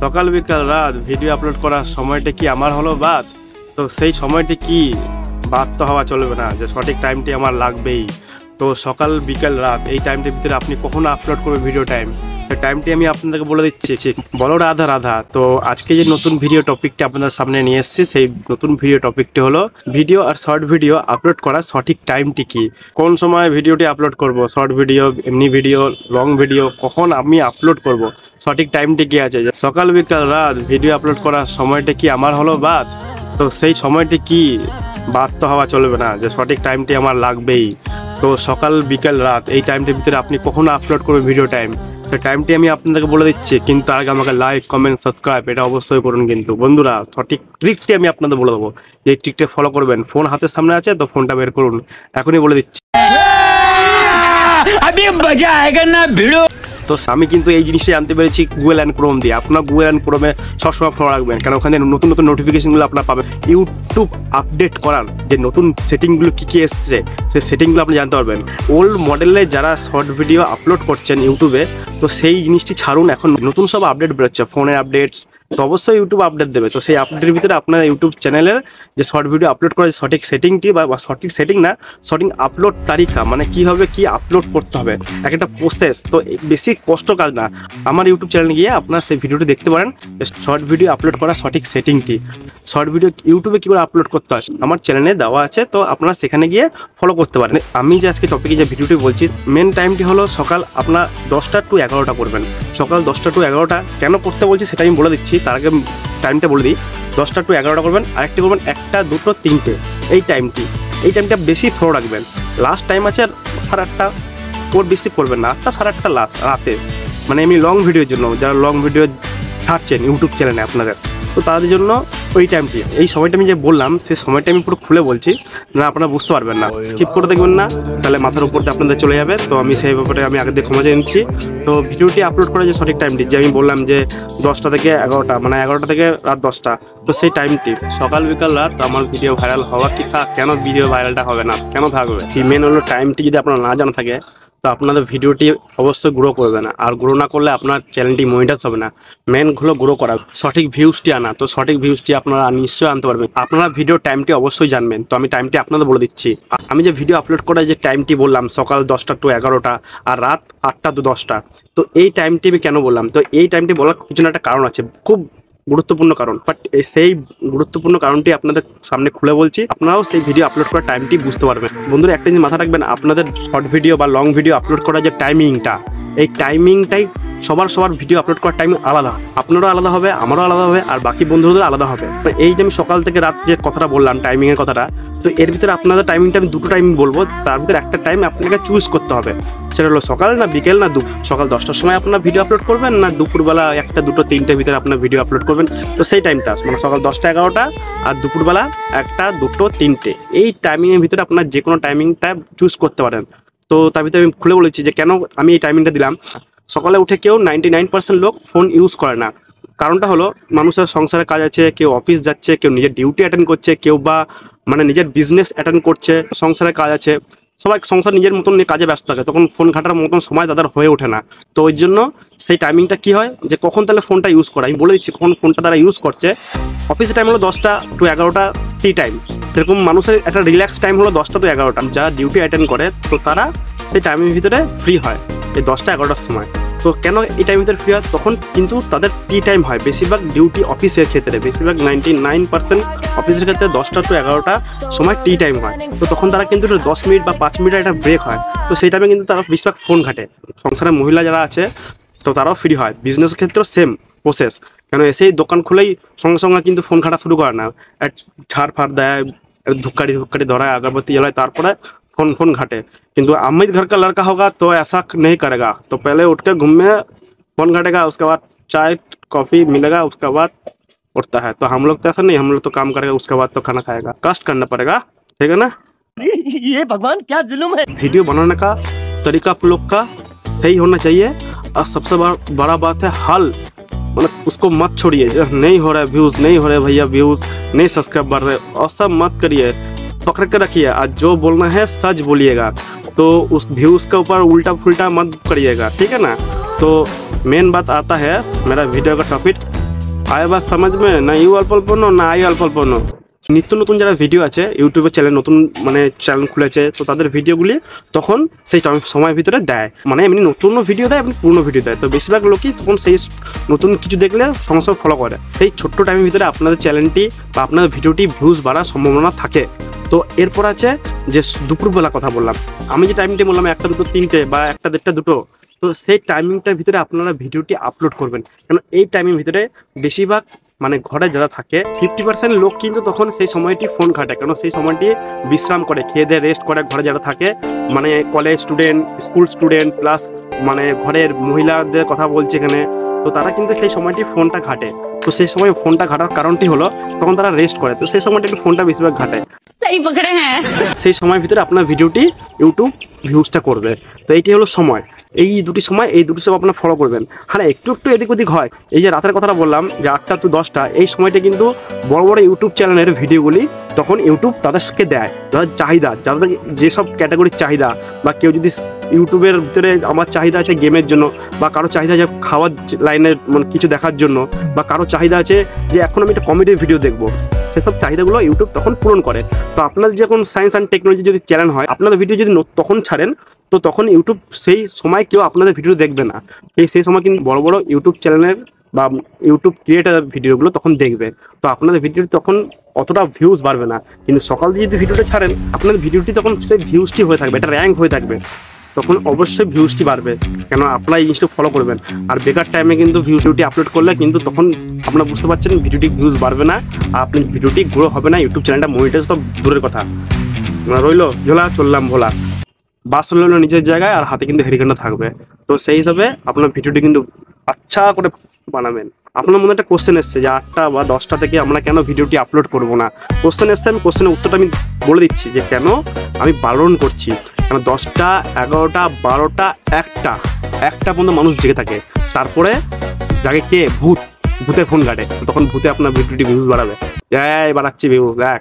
সকাল বিকাল রাত ভিডিও আপলোড করার সময়টা কি আমার হলো বাদ, তো সেই সময়টি কি বাদ তো হওয়া চলবে না, যে সঠিক টাইমটি আমার লাগবেই। তো সকাল বিকাল রাত এই টাইমটির ভিতরে আপনি কখনো আপলোড করবেন ভিডিও টাইম, সেই টাইমটি আমি আপনাদেরকে বলে দিচ্ছি। বলো রাধা রাধা। তো আজকে যে নতুন ভিডিও টপিকটি আপনাদের সামনে নিয়ে এসেছি, সেই নতুন ভিডিও টপিকটি হলো ভিডিও আর শর্ট ভিডিও আপলোড করার সঠিক টাইমটি কি, কোন সময় ভিডিওটি আপলোড করব, শর্ট ভিডিও, এমনি ভিডিও, লং ভিডিও, কখন আমি আপলোড করব, সঠিক টাইমটি কি আছে। সকাল বিকাল রাত ভিডিও আপলোড করার সময়টা কি আমার হলো বাদ, তো সেই সময়টি কি বাদ তো হওয়া চলবে না, যে সঠিক টাইমটি আমার লাগবেই। তো সকাল বিকাল রাত এই টাইমটির ভিতরে আপনি কখনো আপলোড করবেন ভিডিও টাইম, সেই টাইমটি আমি আপনাদেরকে বলে দিচ্ছি। কিন্তু আগে আমাকে লাইক, কমেন্ট, সাবস্ক্রাইব এটা অবশ্যই করুন। কিন্তু বন্ধুরা, সঠিক ট্রিকটি আমি আপনাদের বলে দেবো, যে এই ট্রিকটা ফলো করবেন। ফোন হাতের সামনে আছে তো ফোনটা বের করুন, এখনই বলে দিচ্ছি। তো আমি কিন্তু এই জিনিসটা জানতে পেরেছি গুগল অ্যান্ড ক্রোম দিয়ে। আপনার গুগল অ্যান্ড ক্রোমে সবসময় ফলো রাখবেন, কারণ ওখানে নতুন নতুন নোটিফিকেশনগুলো আপনার পাবেন। ইউটিউব আপডেট করার যে নতুন সেটিংগুলো কী কী এসছে, সেই সেটিংগুলো আপনি জানতে পারবেন। ওল্ড মডেলে যারা শর্ট ভিডিও আপলোড করছেন ইউটিউবে, তো সেই জিনিসটি ছাড়ুন, এখন নতুন সব আপডেট বেরোচ্ছে, ফোনের আপডেট, তো অবশ্যই ইউটিউব আপডেট দেবে। তো সেই আপডেটের ভিতরে আপনার ইউটিউব চ্যানেলের যে শর্ট ভিডিও আপলোড করার সঠিক সেটিংটি, বা সঠিক সেটিং না, সঠিক আপলোড তালিকা, মানে কীভাবে কী আপলোড করতে হবে, একটা প্রসেস। তো বেশি কষ্ট কাজ না, আমার ইউটিউব চ্যানেলে গিয়ে আপনার সেই ভিডিওটি দেখতে পারেন, শর্ট ভিডিও আপলোড করার সঠিক সেটিংটি। শর্ট ভিডিও ইউটিউবে কী করে আপলোড করতে হয় আমার চ্যানেলে দেওয়া আছে, তো আপনারা সেখানে গিয়ে ফলো করতে পারেন। আমি যে আজকে টপিকে যে ভিডিওটি বলছি, মেন টাইমটি হলো সকাল আপনার 10টা টু 11টা করবেন। সকাল 10টা টু 11টা কেন করতে বলছি সেটা আমি বলে দিচ্ছি, তার আগে টাইমটা বলে দিই। 10টা টু 11টা করবেন, আরেকটি করবেন 1টা 2টো 3টে। এই টাইমটা বেশি ফলো রাখবেন। লাস্ট টাইম আছে 8:30, ওর বেশি করবেন না, 8টা 8:30 লাস্ট রাতে, মানে এমনি লং ভিডিওর জন্য, যারা লং ভিডিও ছাড়ছেন ইউটিউব চ্যানেলে আপনাদের, তো তাদের জন্য ওই টাইমটি, এই সময়টা আমি যে বললাম সেই সময়টা আমি পুরো খুলে বলছি, না আপনারা বুঝতে পারবেন না, স্কিপ করে দেখবেন না, তাহলে মাথার উপর দিয়ে আপনাদের চলে যাবে। তো আমি সেই ব্যাপারে আমি আগে দিয়ে ক্ষমা চেয়ে নিচ্ছি। তো ভিডিওটি আপলোড করার যে সঠিক টাইমটি, যে আমি বললাম যে 10টা থেকে 11টা, মানে 11টা থেকে রাত 10টা, তো সেই টাইমটি সকাল বিকাল রাত আমার ভিডিও ভাইরাল হওয়া কি কেন ভিডিও ভাইরালটা হবে না, কেন থাকবে, মেন হলো টাইমটি যদি আপনার না জানা থাকে, তো আপনাদের ভিডিওটি অবশ্যই গ্রো করবে না, আর গ্রো না করলে আপনার চ্যানেলটি মনিটাইজ হবে না। মেন হলো গ্রো করা, সঠিক ভিউজটি আনা। তো সঠিক ভিউজটি আপনারা নিশ্চয়ই আনতে পারবেন, আপনারা ভিডিও টাইমটি অবশ্যই জানবেন। তো আমি টাইমটি আপনাদের বলে দিচ্ছি। আমি যে ভিডিও আপলোড করার যে টাইমটি বললাম, সকাল 10টা টু 11টা আর রাত 8টা টু 10টা, তো এই টাইমটি আমি কেন বললাম, তো এই টাইমটি বলার পিছনে একটা কারণ আছে, খুব গুরুত্বপূর্ণ কারণ। বাট সেই গুরুত্বপূর্ণ কারণটি আপনাদের সামনে খুলে বলছি, আপনারাও সেই ভিডিও আপলোড করার টাইমটি বুঝতে পারবেন। বন্ধুরা, একটা জিনিস মাথা রাখবেন, আপনাদের শর্ট ভিডিও বা লং ভিডিও আপলোড করার যে টাইমিংটা, এই টাইমিংটাই সবার ভিডিও আপলোড করার টাইম আলাদা, আপনারও আলাদা হবে, আমারও আলাদা হবে, আর বাকি বন্ধুদের আলাদা হবে। তো এই যে আমি সকাল থেকে রাত যে কথাটা বললাম টাইমিংয়ের কথাটা, তো এর ভিতরে আপনাদের টাইমিংটা আমি দুটো টাইম বলবো, তার ভিতরে একটা টাইম আপনাকে চুজ করতে হবে, সেটা হলো সকাল না বিকেল না দুপুর। সকাল 10টার সময় আপনার ভিডিও আপলোড করবেন, না দুপুরবেলা 1টা 2টো 3টের ভিতরে আপনার ভিডিও আপলোড করবেন। তো সেই টাইমটা মানে সকাল 10টা 11টা আর দুপুরবেলা 1টা 2টো 3টে, এই টাইমিংয়ের ভিতরে আপনার যে কোনো টাইমিংটা চুজ করতে পারেন। তো তার ভিতরে আমি খুলে বলেছি যে কেন আমি এই টাইমিংটা দিলাম। সকালে উঠে কেউ 99% লোক ফোন ইউজ করে না, কারণটা হলো মানুষের সংসারের কাজ আছে, কেউ অফিস যাচ্ছে, কেউ নিজের ডিউটি অ্যাটেন্ড করছে, কেউ বা মানে নিজের বিজনেস অ্যাটেন্ড করছে, সংসারের কাজ আছে, সবাই সংসার নিজের মতন নিয়ে কাজে ব্যস্ত থাকে, তখন ফোন ঘাটার মতন সময় তাদের হয়ে ওঠে না। তো ওই জন্য সেই টাইমিংটা কী হয়, যে কখন তাহলে ফোনটা ইউজ করা, আমি বলে দিচ্ছি কখন ফোনটা তারা ইউজ করছে। অফিসের টাইম হলো 10টা টু 11টা টি টাইম, সেরকম মানুষের একটা রিল্যাক্স টাইম হলো 10টা টু 11টা। যারা ডিউটি অ্যাটেন্ড করে তো তারা সেই টাইমের ভিতরে ফ্রি হয় এই 10টা 11টার সময়। তো কেন এই টাইমের ভিতরে ফ্রি হয়, তখন কিন্তু তাদের টি টাইম হয় বেশিরভাগ ডিউটি অফিসের ক্ষেত্রে, বেশিরভাগ 99% অফিসের ক্ষেত্রে 10টা টু 11টা সময় টি টাইম হয়। তো তখন তারা কিন্তু 10 মিনিট বা 5 মিনিটের একটা ব্রেক হয়, তো সেই টাইমে কিন্তু তারা বেশিরভাগ ফোন ঘাটে। সংসারের মহিলা যারা আছে তো তারাও ফ্রি হয়, বিজনেসের ক্ষেত্রেও সেম প্রসেস, কেন এসেই দোকান খুলেই সঙ্গে সঙ্গে কিন্তু ফোন ঘাটা শুরু করে না, ঝাড় ফাড় দেয়, ধূপকাঠি ধরায়, अगरबत्ती जलाए, তারপরে फोन घाटे। किंतु अमीर घर का लड़का होगा तो ऐसा नहीं करेगा, तो पहले उठ के घूम में फोन घाटेगा, उसके बाद चाय कॉफ़ी मिलेगा, उसके बाद उठता है। तो हम लोग तो ऐसा नहीं, हम लोग तो काम करेगा, उसके बाद तो खाना खाएगा, कष्ट करना पड़ेगा, ठीक है ना। ये भगवान क्या जुल्म है। वीडियो बनाने का तरीका आप लोग का सही होना चाहिए, और सबसे बड़ा बात है हल, मतलब उसको मत छोड़िए। नहीं हो रहा है व्यूज़, नहीं हो रहे भैया व्यूज़, नहीं सब्सक्राइब बढ़ रहे, और सब मत करिए, पकड़ के रखिए। आज जो बोलना है सच बोलिएगा, तो उस व्यूज़ के ऊपर उल्टा फुल्टा मत करिएगा, ठीक है ना। तो मेन बात आता है मेरा वीडियो का टॉपिक आया बात समझ में ना, यू अल्प अल्प नो ना आई अल्प अल्प नो। নিত্য নতুন যারা ভিডিও আছে ইউটিউবে চ্যানেল নতুন মানে চ্যানেল খুলেছে, তো তাদের ভিডিওগুলি তখন সেই সময়ের ভিতরে দেয়, মানে এমনি নতুন ভিডিও দেয় এমনি পুরনো ভিডিও দেয়। তো বেশিরভাগ লোকই তখন সেই নতুন কিছু দেখলে সঙ্গে সঙ্গে ফলো করে। সেই ছোট্ট টাইমের ভিতরে আপনাদের চ্যানেলটি বা আপনাদের ভিডিওটি ভিউজ বাড়ার সম্ভাবনা থাকে। তো এরপর আছে যে দুপুরবেলা কথা বললাম, আমি যে টাইমটি বললাম 1টা 2টো 3টে বা 1টা 1.5টা 2টো, তো সেই টাইমিংটার ভিতরে আপনারা ভিডিওটি আপলোড করবেন। কারণ এই টাইমের ভিতরে বেশিরভাগ মানে ঘরে যারা থাকে 50% লোক কিন্তু তখন সেই সময়টি ফোন ঘাটে, কারণ সেই সময়টি বিশ্রাম করে, খেয়ে দিয়ে রেস্ট করে ঘরে যারা থাকে, মানে college student, school student plus মানে ঘরের মহিলাদের কথা বলছে এখানে, তো তারা কিন্তু সেই সময়টি ফোনটা ঘাটে। তো সেই সময় ফোনটা ঘাটার কারণটি হলো তখন তারা রেস্ট করে, তো সেই সময়টা একটু ফোনটা বেশিরভাগ ঘাটে। সেই সময়ের ভিতরে আপনার ভিডিওটি ইউটিউব ভিউজটা করবে। তো এইটি হলো সময়, এই দুটি সময় আপনারা ফলো করবেন। হ্যাঁ একটু একটু এদিক ওদিক হয়, এই যে রাতের কথাটা বললাম যে 8টা to 10টা, এই সময়টা কিন্তু বড় বড় ইউটিউব চ্যানেলের ভিডিওগুলি তখন ইউটিউব তাদেরকে দেয়, যাদের চাহিদা, যাদের যেসব ক্যাটাগরির চাহিদা, বা কেউ যদি ইউটিউবের ভিতরে আমার চাহিদা আছে গেমের জন্য, বা কারো চাহিদা আছে খাওয়ার লাইনের মানে কিছু দেখার জন্য, বা কারো চাহিদা আছে যে এখন আমি একটা কমেডি ভিডিও দেখবো, সেসব চাহিদাগুলো ইউটিউব তখন পূরণ করে। তো আপনাদের যখন সায়েন্স অ্যান্ড টেকনোলজি যদি চ্যানেল হয়, আপনাদের ভিডিও যদি তখন ছাড়েন, তো তখন ইউটিউব সেই সময় কেউ আপনাদের ভিডিও দেখবে না। সেই সময় কিন্তু বড় বড় ইউটিউব চ্যানেলের বা ইউটিউব ক্রিয়েটার ভিডিওগুলো তখন দেখবে, তো আপনাদের ভিডিও তখন অতটা ভিউজ বাড়বে না। কিন্তু সকাল দিয়ে যদি ভিডিওটা ছাড়েন, আপনাদের ভিডিওটি তখন সেই ভিউজটি হয়ে থাকবে, এটা র্যাঙ্ক হয়ে থাকবে, তখন অবশ্যই ভিউজটি বাড়বে, কেন আপনারা এই জিনিসটা ফলো করবেন। আর বেকার টাইমে কিন্তু ভিডিওটি আপলোড করলে কিন্তু তখন আপনারা বুঝতে পারছেন ভিডিওটি ভিউজ বাড়বে না, আর আপনার ভিডিওটি গ্রো হবে না, ইউটিউব চ্যানেলটা মনিটাইজ তো দূরের কথা, রইলো ঝোলা চললাম ভোলা, বাস হলো নিজের জায়গায় আর হাতে কিন্তু হেরিকেনটা থাকবে। তো সেই হিসাবে আপনার ভিডিওটি কিন্তু আচ্ছা করে বানাবেন। আপনার মনে একটা কোশ্চেন এসছে যে 8টা বা 10টা থেকে আমরা কেন ভিডিওটি আপলোড করব না, কোশ্চেন এসছে, আমি কোশ্চেনের উত্তরটা আমি বলে দিচ্ছি যে কেন আমি বারণ করছি। কারণ 10টা 11টা 12টা 1টা পর্যন্ত মানুষ জেগে থাকে, তারপরে জাগে কে? ভূতে ফোন ঘাটে, তখন ভূতে আপনার ভিডিওটি ভিউজ বাড়াবে, বাড়াচ্ছি ভিউজ দেখ,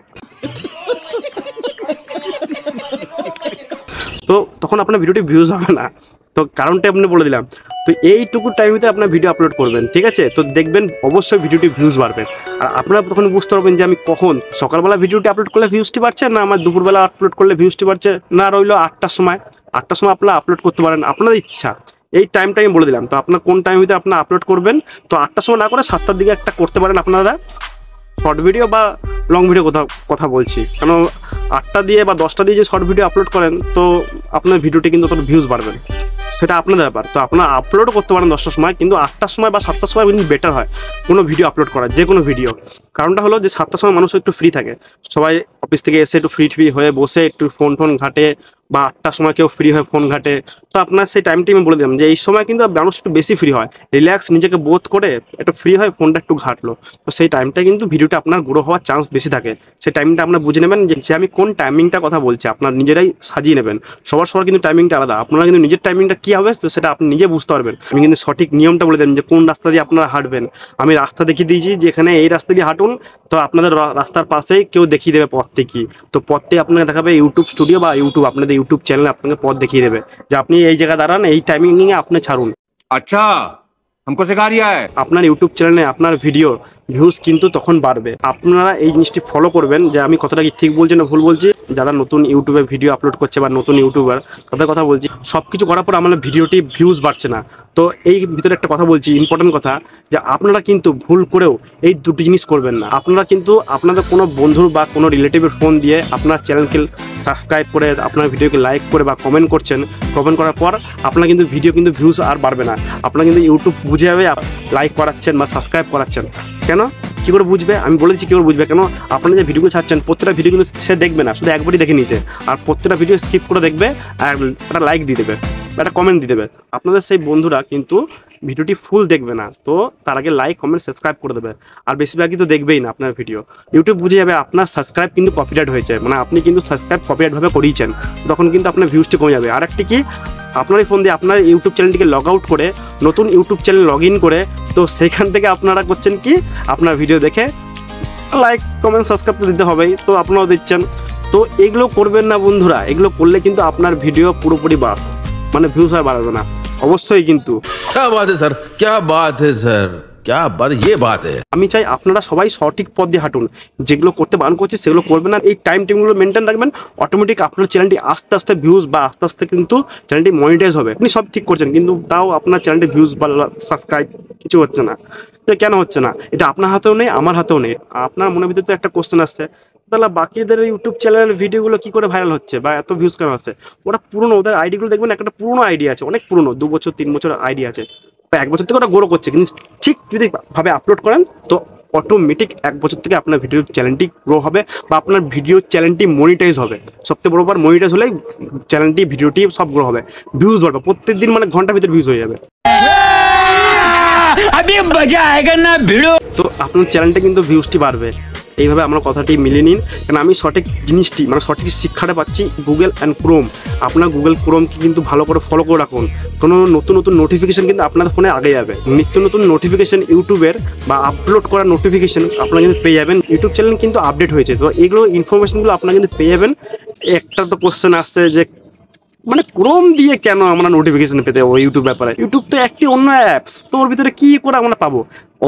তো তখন আপনার ভিডিওটি ভিউজ হবে না। তো কারণটা আপনি বলে দিলাম। তো এইটুকু টাইমে আপনার ভিডিও আপলোড করবেন, ঠিক আছে? তো দেখবেন অবশ্যই ভিডিওটি ভিউজ বাড়বে। আর আপনারা তখন বুঝতে পারবেন যে আমি কখন সকালবেলা ভিডিওটি আপলোড করলে ভিউজটি বাড়ছে, না আমার দুপুরবেলা আপলোড করলে ভিউজটি বাড়ছে, না রইলো 8টার সময় আপনারা আপলোড করতে পারেন, আপনাদের ইচ্ছা। এই টাইমটা আমি বলে দিলাম। তো আপনার কোন টাইমে আপনারা আপলোড করবেন, তো 8টার সময় না করে 7টার দিকে একটা করতে পারেন আপনারা, শর্ট ভিডিও বা লং ভিডিও কথা বলছি। কেন 8টা দিয়ে বা 10টা দিয়ে যে শর্ট ভিডিও আপলোড করেন, তো আপনার ভিডিওটি কিন্তু তত ভিউজ বাড়বে, সেটা আপনাদের ব্যাপার। তো আপনারা আপলোডও করতে পারেন 10টার সময়, কিন্তু 8টার সময় বা 7টার সময় কিন্তু বেটার হয় কোনো ভিডিও আপলোড করা, যে কোনো ভিডিও। কারণটা হলো যে 7টার সময় মানুষ একটু ফ্রি থাকে, সবাই অফিস থেকে এসে একটু ফ্রি হয়ে বসে একটু ফোন ঘাটে, বা 8টার সময় কেউ ফ্রি হয়ে ফোন ঘাটে। তো আপনার সেই টাইমটি আমি বলে দিলাম যে এই সময় কিন্তু মানুষ একটু বেশি ফ্রি হয়, রিল্যাক্স নিজেকে বোধ করে একটু ফ্রি হয়, ফোনটা একটু ঘাটলো, তো সেই টাইমটা কিন্তু ভিডিওটা আপনার গ্রো হওয়ার চান্স বেশি থাকে। সেই টাইমটা আপনার বুঝে নেবেন যে আমি কোন টাইমিংটা কথা বলছি, আপনার নিজেরাই সাজিয়ে নেবেন। সবার কিন্তু টাইমিংটা আলাদা, আপনারা কিন্তু নিজের টাইমিংটা কী হবে তো সেটা আপনি নিজে বুঝতে পারবেন। আমি কিন্তু সঠিক নিয়মটা বলে দেবেন যে কোন রাস্তা দিয়ে আপনারা হাঁটবেন। আমি রাস্তা দেখিয়ে দিয়েছি যে এখানে এই রাস্তা দিয়ে হাঁটুন, তো আপনাদের রাস্তার পাশেই কেউ দেখিয়ে দেবে পথটি কি, তো পথটি আপনাকে দেখাবে ইউটিউব স্টুডিও বা আপনাদের ইউটিউব চ্যানেলে আপনাকে পথ দেখিয়ে দেবে যে আপনি এই জায়গায় দাঁড়ান, এই টাইমিংয়ে আপনি ছাড়ুন। আচ্ছা हमको सिखा रिया है। আপনার ইউটিউব চ্যানেলে আপনার ভিডিও ভিউজ কিন্তু তখন বাড়বে। আপনারা এই জিনিসটি ফলো করবেন যে আমি কতটা কি ঠিক বলছি না ভুল বলছি। যারা নতুন ইউটিউবে ভিডিও আপলোড করছে বা নতুন ইউটিউবার, তাদের কথা বলছি, সব কিছু করার পর আমার ভিডিওটি ভিউজ বাড়ছে না। তো এই ভিতরে একটা কথা বলছি, ইম্পর্টেন্ট কথা, যে আপনারা কিন্তু ভুল করেও এই দুটি জিনিস করবেন না। আপনারা কিন্তু আপনাদের কোনো বন্ধুর বা কোনো রিলেটিভের ফোন দিয়ে আপনার চ্যানেলকে সাবস্ক্রাইব করে আপনার ভিডিওকে লাইক করে বা কমেন্ট করছেন, কমেন্ট করার পর আপনার কিন্তু ভিডিও কিন্তু ভিউজ আর বাড়বে না। আপনারা কিন্তু ইউটিউব বুঝে যাবে লাইক করাচ্ছেন বা সাবস্ক্রাইব করাচ্ছেন। কেন কী করে বুঝবে? আমি বলে দিচ্ছি কী করে বুঝবে। কেন আপনারা যে ভিডিওগুলো ছাড়ছেন প্রত্যেকটা ভিডিও কিন্তু সে দেখবে না, শুধু একবারই দেখে নিয়েছে, আর প্রত্যেকটা ভিডিও স্কিপ করে দেখবে আর একটা লাইক দিয়ে দেবে, একটা কমেন্ট দিয়ে দেবে। আপনাদের সেই বন্ধুরা কিন্তু ভিডিওটি ফুল দেখবে না, তো তার আগে লাইক কমেন্ট সাবস্ক্রাইব করে দেবে। আর বেশিরভাগই তো দেখবেই না আপনার ভিডিও। ইউটিউব বুঝে যাবে আপনার সাবস্ক্রাইব কিন্তু কপিরাইট হয়েছে, মানে আপনি কিন্তু সাবস্ক্রাইব কপিরাইটভাবে করিয়েছেন, তখন কিন্তু আপনার ভিউজটি কমে যাবে। আর একটি কি, আপনার এই ফোন দিয়ে আপনার ইউটিউব চ্যানেলটিকে লগ আউট করে নতুন ইউটিউব চ্যানেল লগ ইন করে, তো সেখান থেকে আপনারা করছেন কি, আপনার ভিডিও দেখে লাইক কমেন্ট সাবস্ক্রাইব তো দিতে হবেই, তো আপনারাও দিচ্ছেন। তো এগুলো করবেন না বন্ধুরা, এগুলো করলে কিন্তু আপনার ভিডিও পুরোপুরি বাস, মানে ভিউজ আর বাড়বে না অবশ্যই। কিন্তু क्या बात है सर, क्या बात है सर। क्या बात, ये बात है। আমি চাই আপনারা সবাই সঠিক পথ দিয়ে হাঁটুন, যেগুলো করতে বারণ করছি সেগুলো করবেন না, এই টাইম টেবিলগুলো মেনটেন রাখবেন, অটোমেটিক আপনার চ্যানেলটি আস্তে আস্তে ভিউজ বা আস্তে আস্তে কিন্তু চ্যানেলটি মনিটাইজ হবে। আপনি সব ঠিক করছেন কিন্তু তাও আপনার চ্যানেলটি ভিউজ বা সাবস্ক্রাইব কিছু হচ্ছে না। কেন হচ্ছে না? এটা আপনার হাতেও নেই, আমার হাতেও নেই। আপনার মনের ভিতরে তো একটা কোশ্চেন আসছে, তাহলে বাকিদের ইউটিউব চ্যানেলের ভিডিওগুলো কি করে ভাইরাল হচ্ছে বা এত ভিউজ কেন হচ্ছে? ওরা পুরনো, ওদের আইডিগুলো দেখবেন একটা পুরনো আইডি আছে, অনেক পুরনো, 2 বছর 3 বছর আইডি আছে, 1 বছর থেকে ওরা গ্রো করছে। কিন্তু ঠিক যদি ভাবে আপলোড করেন তো অটোমেটিক 1 বছর থেকে আপনার ভিডিও চ্যানেলটি গ্রো হবে বা আপনার ভিডিও চ্যানেলটি মনিটাইজ হবে। সবথেকে বড় ব্যাপার, মনিটাইজ হলেই চ্যানেলটি ভিডিওটি সব গ্রো হবে, ভিউজ বাড়বে, প্রত্যেকদিন মানে ঘন্টার ভিতরে ভিউজ হয়ে যাবে। अभी मजा आएगा ना भिड़ो। তো আপনার চ্যানেলটা কিন্তু ভিউজটি বাড়বে। এইভাবে আমার কথাটি মিলিয়ে নিন, কারণ আমি সঠিক জিনিসটি মানে সঠিক শিক্ষাটা পাচ্ছি গুগল অ্যান্ড ক্রোম। আপনার গুগল ক্রোমকে কিন্তু ভালো করে ফলো করে রাখুন, কোনো নতুন নতুন নোটিফিকেশন কিন্তু আপনাদের ফোনে আগে যাবে। নিত্য নতুন নোটিফিকেশন ইউটিউবের বা আপলোড করা নোটিফিকেশন আপনারা কিন্তু পেয়ে যাবেন। ইউটিউব চ্যানেল কিন্তু আপডেট হয়েছে, তো এগুলো ইনফরমেশনগুলো আপনারা কিন্তু পেয়ে যাবেন। একটা তো কোশ্চেন আসছে যে মানে ক্রোম দিয়ে কেন আমরা নোটিফিকেশন পেতে যাবো ইউটিউব ব্যাপারে? ইউটিউব তো একটি অন্য অ্যাপস, তো ওর ভিতরে কি করে আমরা পাবো?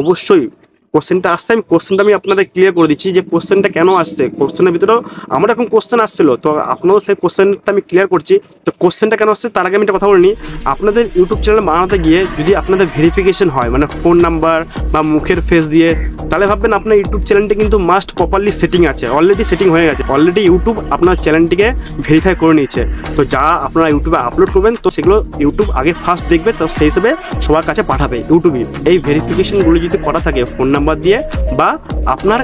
অবশ্যই কোশ্চেনটা আসছে, কোশ্চেনটা আমি আপনাদের ক্লিয়ার করে দিচ্ছি যে কোশ্চেনটা কেন আসছে। কোশ্চেনের ভিতরেও আমার এখন কোশ্চেন আসছিল, তো আপনারও সেই কোশ্চেনটা আমি ক্লিয়ার করছি। তো কোশ্চেনটা কেন আসছে তার আগে আমি একটা কথা বলিনি, আপনাদের ইউটিউব চ্যানেল বানাতে গিয়ে যদি আপনাদের ভেরিফিকেশন হয় মানে ফোন নাম্বার বা মুখের ফেস দিয়ে, তাহলে ভাববেন আপনার ইউটিউব চ্যানেলটি কিন্তু মাস্ট প্রপারলি সেটিং আছে, অলরেডি সেটিং হয়ে গেছে, অলরেডি ইউটিউব আপনার চ্যানেলটিকে ভেরিফাই করে নিয়েছে। তো যা আপনারা ইউটিউবে আপলোড করবেন তো সেগুলো ইউটিউব আগে ফার্স্ট দেখবে, তো সেই হিসেবে সবার কাছে পাঠাবে ইউটিউবে। এই ভেরিফিকেশনগুলো যদি করা থাকে ফোন নাম্বার দিয়ে বা আপনার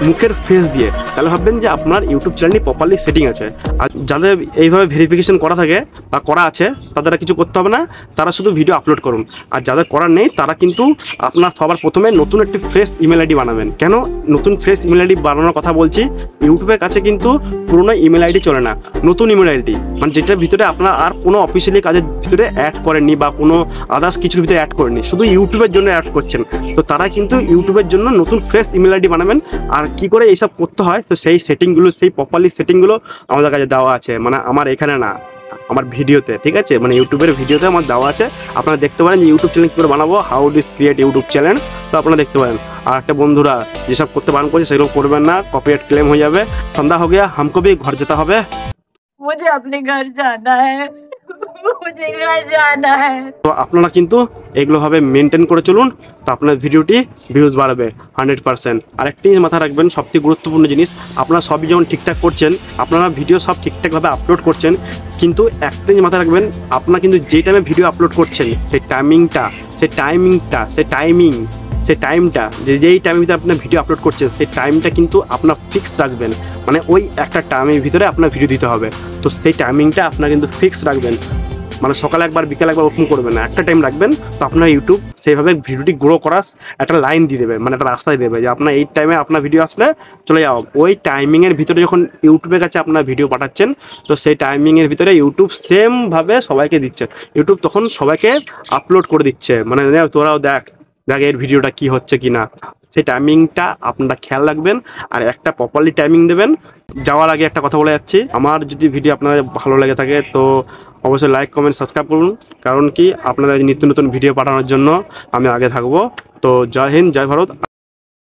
মুখের ফেস দিয়ে, তাহলে ভাববেন যে আপনার ইউটিউব চ্যানেলটি প্রপারলি সেটিং আছে। আর যাদের এইভাবে ভেরিফিকেশন করা থাকে বা করা আছে তাদের কিছু করতে হবে না, তারা শুধু ভিডিও আপলোড করুন। আর যাদের করার নেই তারা কিন্তু আপনার সবার প্রথমে নতুন একটি ফ্রেশ ইমেল আইডি বানাবেন। কেন নতুন ফ্রেশ ইমেল আইডি বানানোর কথা বলছি? ইউটিউবের কাছে কিন্তু পুরোনো ইমেল আইডি চলে না, নতুন ইমেল আইডি মানে যেটার ভিতরে আপনার আর কোনো অফিসিয়ালি কাজের ভিতরে অ্যাড করেননি বা কোনো আদার্স কিছুর ভিতরে অ্যাড করেননি, শুধু ইউটিউবের জন্য অ্যাড করছেন। তো তারা কিন্তু ইউটিউবের জন্য নতুন ফ্রেশ ইমেল আইডি বানাবেন। আর কি করে এইসব করতে হয় তো সেই সেটিংগুলো, সেই প্রপারলি সেটিংগুলো আমাদের কাছে দেওয়া আছে, মানে আমার এখানে না, আমার ভিডিওতে, ঠিক আছে, মানে ইউটিউবের ভিডিওতে আমার দেওয়া আছে। আপনারা দেখতে পারেন যে ইউটিউব চ্যানেল কী করে বানাবো, how this create YouTube channel, তো আপনারা দেখতে পারেন। আর একটা বন্ধুরা যেসব করতে বারণ করছে সেগুলো করবেন না, কপিরাইট ক্লেম হয়ে যাবে। সন্ধ্যা हो गया, हमको भी घर যেতে হবে। मुझे अपने घर जाना है, मुझे घर जाना है। তো আপনারা কিন্তু এগুলোভাবে মেনটেন করে চলুন, তো আপনার ভিডিওটি ভিউজ বাড়বে 100%। আর একটি জিনিস মাথায় রাখবেন, সবথেকে গুরুত্বপূর্ণ জিনিস, আপনারা সবই যেমন ঠিকঠাক করছেন, আপনারা ভিডিও সব ঠিকঠাকভাবে আপলোড করছেন, কিন্তু একটা জিনিস মাথায় রাখবেন, আপনারা কিন্তু যে টাইমে ভিডিও আপলোড করছেন সেই টাইমটা যেই টাইমের ভিতরে আপনার ভিডিও আপলোড করছেন সেই টাইমটা কিন্তু আপনার ফিক্স রাখবেন। মানে ওই একটা টাইমের ভিতরে আপনার ভিডিও দিতে হবে, তো সেই টাইমিংটা আপনার কিন্তু ফিক্স রাখবেন। মানে সকালে একবার বিকেলে একবার ওরকম করবেন না, একটা টাইম রাখবেন। তো আপনার ইউটিউব সেইভাবে ভিডিওটি গ্রো করার একটা লাইন দিয়ে দেবে, মানে একটা রাস্তায় দেবে যে আপনার এই টাইমে আপনার ভিডিও আসলে চলে যাও। ওই টাইমিংয়ের ভিতরে যখন ইউটিউবের কাছে আপনার ভিডিও পাঠাচ্ছেন তো সেই টাইমিংয়ের ভিতরে ইউটিউব সেমভাবে সবাইকে দিচ্ছে, ইউটিউব তখন সবাইকে আপলোড করে দিচ্ছে, মানে তোরাও দেখ এর ভিডিওটা কি হচ্ছে কি না, সেই টাইমিংটা আপনারা খেয়াল রাখবেন। আর একটা প্রপারলি টাইমিং দেবেন। যাওয়ার আগে একটা কথা বলে যাচ্ছি, আমার যদি ভিডিও আপনাদের ভালো লেগে থাকে তো অবশ্যই লাইক কমেন্ট সাবস্ক্রাইব করুন, কারণ কি আপনাদের নিত্য নতুন ভিডিও পাঠানোর জন্য আমি আগে থাকবো। তো জয় হিন্দ, জয় ভারত।